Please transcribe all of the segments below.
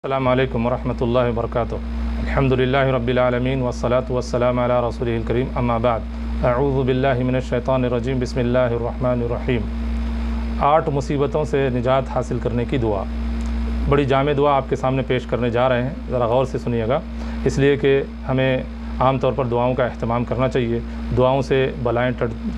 السلام علیکم ورحمۃ اللہ وبرکاتہ۔ الحمدللہ رب العالمین والصلاة والسلام علی رسولہ الکریم، اما بعد، اعوذ باللہ من الشیطان الرجیم، بسم اللہ الرحمن الرحیم۔ 8 مصیبتوں سے نجات حاصل کرنے کی دعا، بڑی جامع دعا آپ کے سامنے پیش کرنے جا رہے ہیں، ذرا غور سے سنیے گا، اس لیے کہ ہمیں عام طور پر دعاؤں کا اہتمام کرنا چاہیے۔ دعاؤں سے بلائیں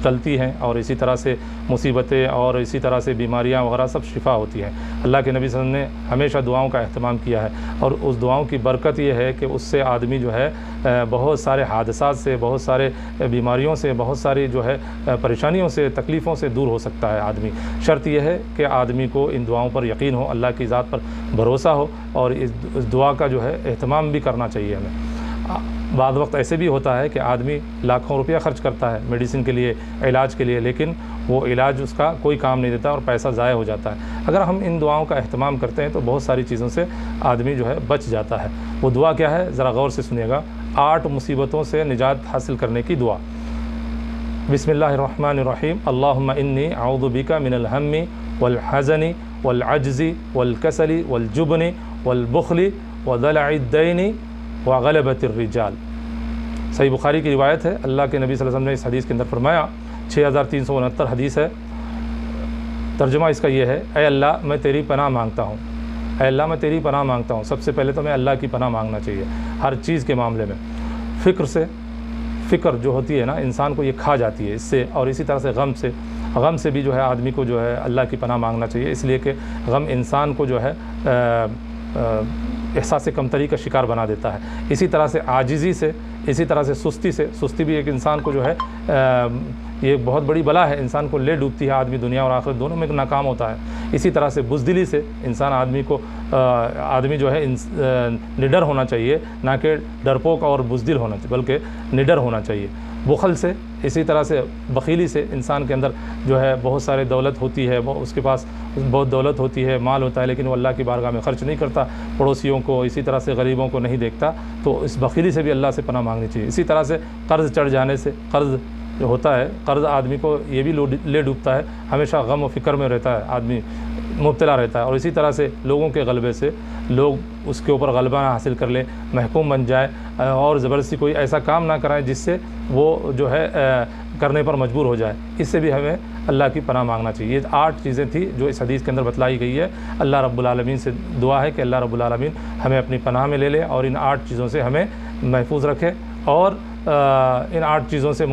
ٹلتی ہیں اور اسی طرح سے مصیبتیں اور اسی طرح سے بیماریاں وغیرہ سب شفا ہوتی ہیں۔ اللہ کے نبی صلی اللہ علیہ وسلم نے ہمیشہ دعاؤں کا اہتمام کیا ہے، اور اس دعاؤں کی برکت یہ ہے کہ اس سے آدمی جو ہے بہت سارے حادثات سے، بہت سارے بیماریوں سے، بہت ساری جو ہے پریشانیوں سے، تکلیفوں سے دور ہو سکتا ہے آدمی۔ شرط یہ ہے کہ آدمی کو ان دعاؤں پر یقین ہو، اللہ کی ذات پر بھروسہ ہو، اور اس دعا کا جو ہے اہتمام بھی کرنا چاہیے ہمیں۔ بعض وقت ایسے بھی ہوتا ہے کہ آدمی لاکھوں روپیہ خرچ کرتا ہے میڈیسن کے لیے، علاج کے لیے، لیکن وہ علاج اس کا کوئی کام نہیں دیتا اور پیسہ ضائع ہو جاتا ہے۔ اگر ہم ان دعاؤں کا اہتمام کرتے ہیں تو بہت ساری چیزوں سے آدمی جو ہے بچ جاتا ہے۔ وہ دعا کیا ہے؟ ذرا غور سے سنیے گا۔ 8 مصیبتوں سے نجات حاصل کرنے کی دعا۔ بسم اللہ الرحمن الرحیم۔ اللہم انی اعوذ بک من الہم والحزن والعجز والکسل والجبن والبخل وضلع الدین وغلبۃ الرجال۔ صحیح بخاری کی روایت ہے، اللہ کے نبی صلی اللہ علیہ وسلم نے اس حدیث کے اندر فرمایا، 6369 حدیث ہے، ترجمہ اس کا یہ ہے: اے اللہ میں تیری پناہ مانگتا ہوں، اے اللہ میں تیری پناہ مانگتا ہوں۔ سب سے پہلے تو میں اللہ کی پناہ مانگنا چاہیے ہر چیز کے معاملے میں۔ فکر جو ہوتی ہے نا، انسان کو یہ کھا جاتی ہے اس سے، اور اسی طرح سے غم سے بھی جو ہے آدمی کو جو ہے اللہ کی پناہ مانگنا چاہیے، اس لیے کہ غم انسان کو جو ہے احساس کمتری کا شکار بنا دیتا ہے۔ اسی طرح سے عاجزی سے، اسی طرح سے سستی بھی ایک انسان کو جو ہے یہ بہت بڑی بلا ہے، انسان کو لے ڈوبتی ہے، آدمی دنیا اور آخرت دونوں میں ناکام ہوتا ہے۔ اسی طرح سے بزدلی سے آدمی جو ہے نڈر ہونا چاہیے، نہ کہ ڈرپوک اور بزدل ہونا چاہیے، بلکہ نڈر ہونا چاہیے۔ بخل سے، اسی طرح سے بخیلی سے، انسان کے اندر جو ہے بہت سارے دولت ہوتی ہے، اس کے پاس بہت دولت ہوتی ہے، مال ہوتا ہے، لیکن وہ اللہ کی بارگاہ میں خرچ نہیں کرتا، پڑوسیوں کو، اسی طرح سے غریبوں کو نہیں دیکھتا، تو اس بخیلی سے بھی اللہ سے پناہ مانگنی چاہیے۔ اسی طرح سے قرض چڑھ جانے سے، قرض جو ہوتا ہے، قرض آدمی کو یہ بھی لے ڈوبتا ہے، ہمیشہ غم و فکر میں رہتا ہے، آدمی مبتلا رہتا ہے، اور اسی طرح سے لوگوں کے غلبے سے، لوگ اس کے اوپر غلبہ نہ حاصل کر لیں، محکوم بن جائے، اور زبردستی کوئی ایسا کام نہ کرائیں جس سے وہ جو ہے کرنے پر مجبور ہو جائے، اس سے بھی ہمیں اللہ کی پناہ مانگنا چاہیے۔ یہ 8 چیزیں تھیں جو اس حدیث کے اندر بتلائی گئی ہے۔ اللہ رب العالمین سے دعا ہے کہ اللہ رب العالمین ہمیں اپنی پناہ میں لے لے، اور ان 8 چیزوں سے ہمیں محفوظ رکھے، اور ان 8 چیزوں سے